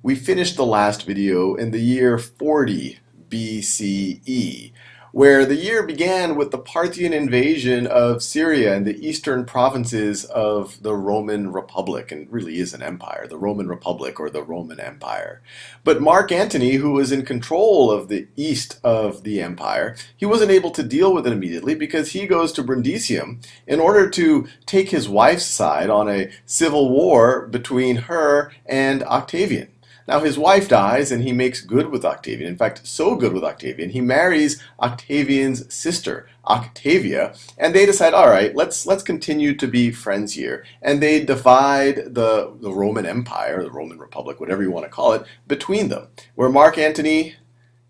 We finished the last video in the year 40 BCE, where the year began with the Parthian invasion of Syria and the eastern provinces of the Roman Republic, and it really is an empire, the Roman Republic or the Roman Empire. But Mark Antony, who was in control of the east of the empire, he wasn't able to deal with it immediately because he goes to Brundisium in order to take his wife's side on a civil war between her and Octavian. Now his wife dies and he makes good with Octavian. In fact, so good with Octavian, he marries Octavian's sister, Octavia, and they decide, all right, let's continue to be friends here. And they divide the Roman Empire, the Roman Republic, whatever you want to call it, between them, where Mark Antony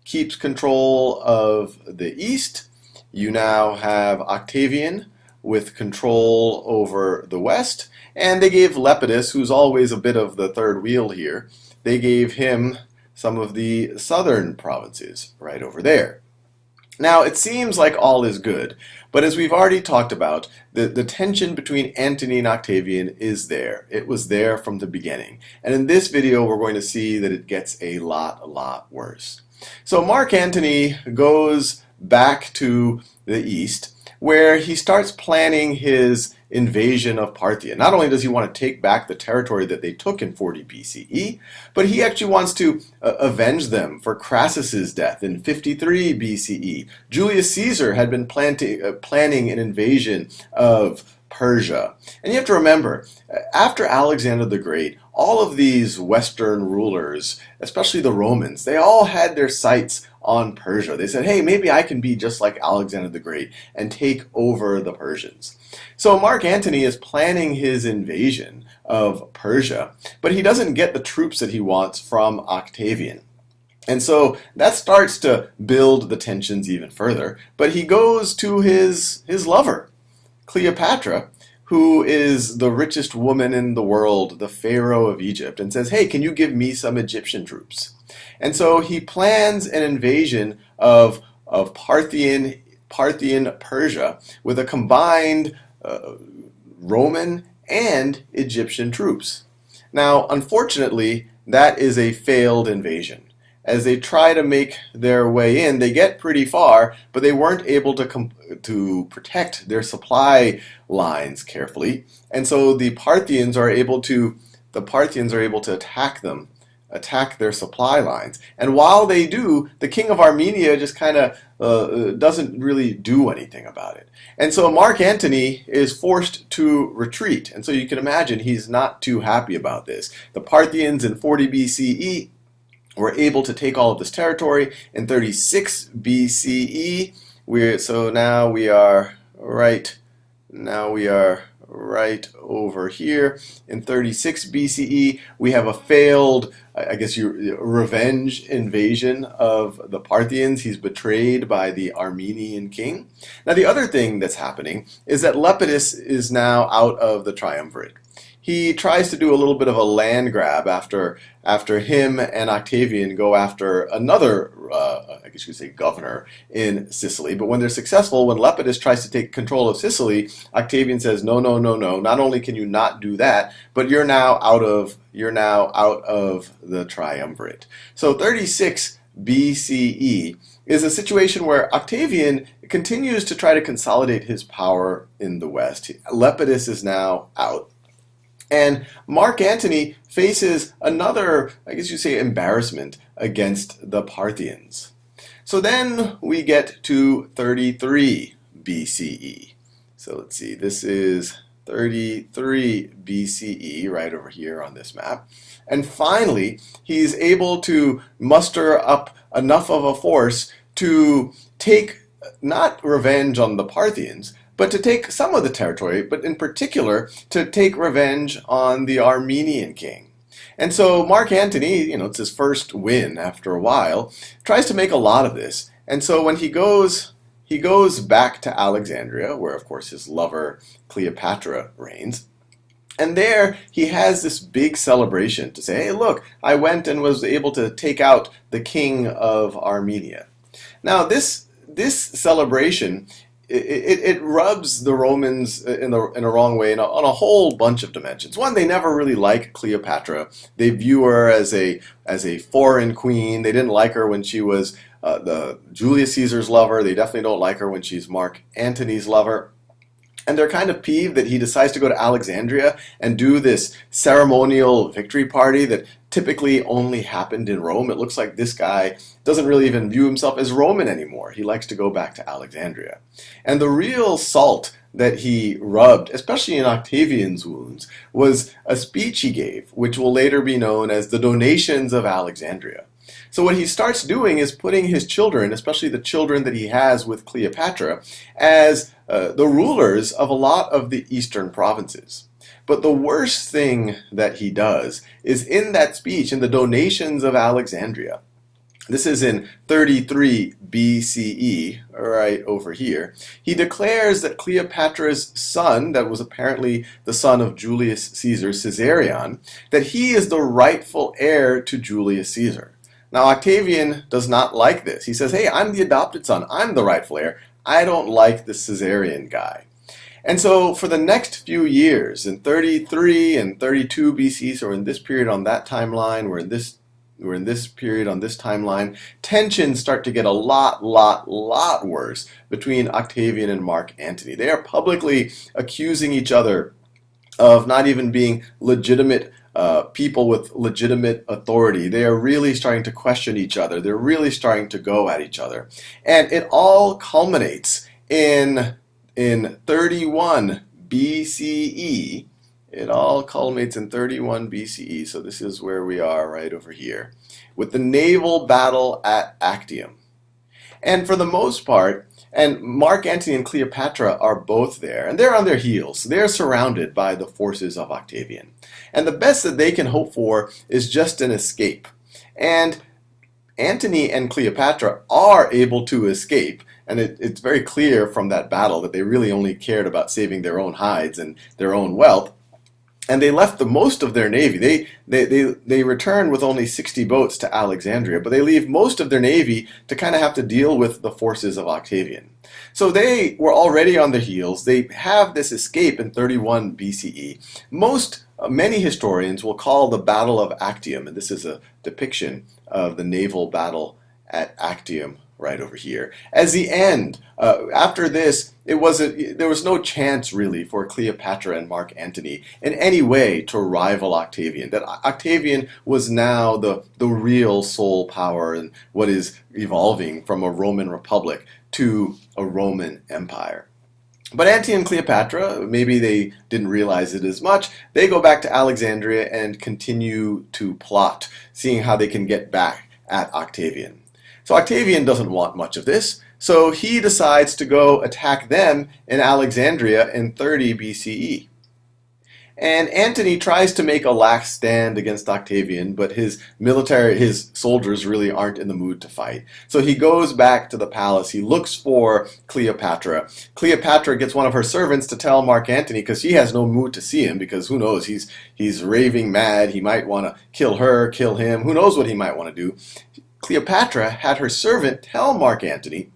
keeps control of the east. You now have Octavian with control over the west, and they gave Lepidus, who's always a bit of the third wheel here, they gave him some of the southern provinces right over there. Now, it seems like all is good, but as we've already talked about, the tension between Antony and Octavian is there. It was there from the beginning. And in this video, we're going to see that it gets a lot worse. So Mark Antony goes back to the east, where he starts planning his invasion of Parthia. Not only does he want to take back the territory that they took in 40 BCE, but he actually wants to avenge them for Crassus's death in 53 BCE. Julius Caesar had been planning an invasion of Persia. And you have to remember, after Alexander the Great, all of these Western rulers, especially the Romans, they all had their sights on Persia. They said, hey, maybe I can be just like Alexander the Great and take over the Persians. So Mark Antony is planning his invasion of Persia, but he doesn't get the troops that he wants from Octavian. And so that starts to build the tensions even further. But he goes to his lover, Cleopatra, who is the richest woman in the world, the Pharaoh of Egypt, and says, hey, can you give me some Egyptian troops? And so he plans an invasion of Parthian Persia with a combined Roman and Egyptian troops. Now, unfortunately, that is a failed invasion. As they try to make their way in, they get pretty far, but they weren't able to protect their supply lines carefully, and so the Parthians are able to attack their supply lines. And while they do, the king of Armenia just kind of doesn't really do anything about it. And so Mark Antony is forced to retreat, and so you can imagine he's not too happy about this. The Parthians in 40 BCE were able to take all of this territory. In 36 BCE, now we are right over here. In 36 BCE, we have a failed, revenge invasion of the Parthians. He's betrayed by the Armenian king. Now, the other thing that's happening is that Lepidus is now out of the triumvirate. He tries to do a little bit of a land grab after him and Octavian go after another, governor in Sicily. But when they're successful, when Lepidus tries to take control of Sicily, Octavian says, no. Not only can you not do that, but you're now out of the triumvirate. So 36 BCE is a situation where Octavian continues to try to consolidate his power in the West. Lepidus is now out. And Mark Antony faces another, embarrassment against the Parthians. So then we get to 33 BCE. So let's see, this is 33 BCE right over here on this map. And finally, he's able to muster up enough of a force to take not revenge on the Parthians, but to take some of the territory, but in particular to take revenge on the Armenian king. And so Mark Antony, it's his first win after a while, tries to make a lot of this. And so when he goes back to Alexandria, where of course his lover Cleopatra reigns, and there he has this big celebration to say, hey, look, I went and was able to take out the king of Armenia. Now this celebration it rubs the Romans in a wrong way on a whole bunch of dimensions. One, they never really like Cleopatra. They view her as a foreign queen. They didn't like her when she was the Julius Caesar's lover. They definitely don't like her when she's Mark Antony's lover. And they're kind of peeved that he decides to go to Alexandria and do this ceremonial victory party that typically only happened in Rome. It looks like this guy doesn't really even view himself as Roman anymore. He likes to go back to Alexandria. And the real salt that he rubbed, especially in Octavian's wounds, was a speech he gave, which will later be known as the Donations of Alexandria. So what he starts doing is putting his children, especially the children that he has with Cleopatra, as the rulers of a lot of the eastern provinces. But the worst thing that he does is in that speech, in the Donations of Alexandria. This is in 33 BCE, right over here. He declares that Cleopatra's son, that was apparently the son of Julius Caesar, Caesarion, that he is the rightful heir to Julius Caesar. Now, Octavian does not like this. He says, hey, I'm the adopted son. I'm the rightful heir. I don't like the Caesarian guy. And so for the next few years, in 33 and 32 BC, so we're in this period on that timeline, we're in this period on this timeline, tensions start to get a lot worse between Octavian and Mark Antony. They are publicly accusing each other of not even being legitimate people with legitimate authority. They are really starting to question each other. They're really starting to go at each other. And it all culminates in 31 BCE. It all culminates in 31 BCE. So this is where we are right over here, with the naval battle at Actium. And for the most part, and Mark Antony and Cleopatra are both there, and they're on their heels. They're surrounded by the forces of Octavian. And the best that they can hope for is just an escape. And Antony and Cleopatra are able to escape, and it's very clear from that battle that they really only cared about saving their own hides and their own wealth. And they left the most of their navy. They return with only 60 boats to Alexandria, but they leave most of their navy to kind of have to deal with the forces of Octavian. So they were already on their heels. They have this escape in 31 BCE. Many historians will call the Battle of Actium, and this is a depiction of the naval battle at Actium right over here, as the end. After this, there was no chance really for Cleopatra and Mark Antony in any way to rival Octavian. That Octavian was now the real sole power in what is evolving from a Roman republic to a Roman empire. But Antony and Cleopatra, maybe they didn't realize it as much, they go back to Alexandria and continue to plot, seeing how they can get back at Octavian. So Octavian doesn't want much of this, so he decides to go attack them in Alexandria in 30 BCE. And Antony tries to make a lax stand against Octavian, but his soldiers really aren't in the mood to fight. So he goes back to the palace. He looks for Cleopatra. Cleopatra gets one of her servants to tell Mark Antony, because she has no mood to see him, because who knows, he's raving mad. He might want to kill her, kill him. Who knows what he might want to do. Cleopatra had her servant tell Mark Antony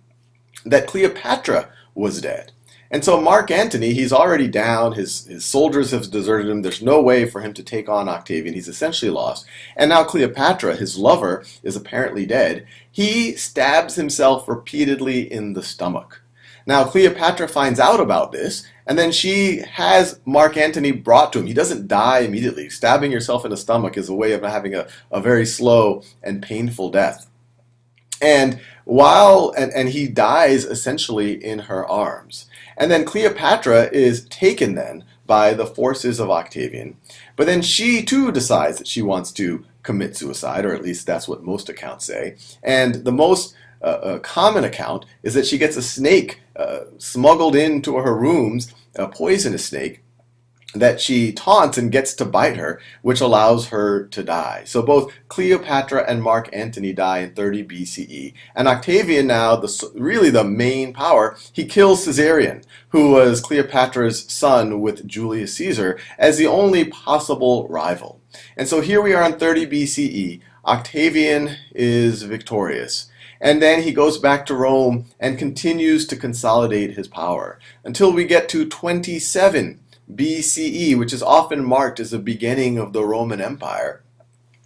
that Cleopatra was dead. And so Mark Antony, he's already down, his soldiers have deserted him, there's no way for him to take on Octavian, he's essentially lost. And now Cleopatra, his lover, is apparently dead. He stabs himself repeatedly in the stomach. Now Cleopatra finds out about this, and then she has Mark Antony brought to him. He doesn't die immediately. Stabbing yourself in the stomach is a way of having a very slow and painful death. And he dies essentially in her arms. And then Cleopatra is taken then by the forces of Octavian. But then she too decides that she wants to commit suicide, or at least that's what most accounts say. And the most common account is that she gets a snake smuggled into her rooms, a poisonous snake, that she taunts and gets to bite her, which allows her to die. So both Cleopatra and Mark Antony die in 30 BCE. And Octavian now, really the main power, he kills Caesarion, who was Cleopatra's son with Julius Caesar, as the only possible rival. And so here we are in 30 BCE. Octavian is victorious. And then he goes back to Rome and continues to consolidate his power until we get to 27 BCE, which is often marked as the beginning of the Roman Empire,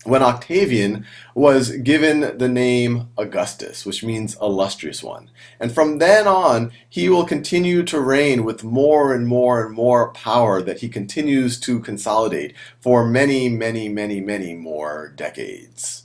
when Octavian was given the name Augustus, which means illustrious one. And from then on, he will continue to reign with more and more and more power that he continues to consolidate for many, many, many, many more decades.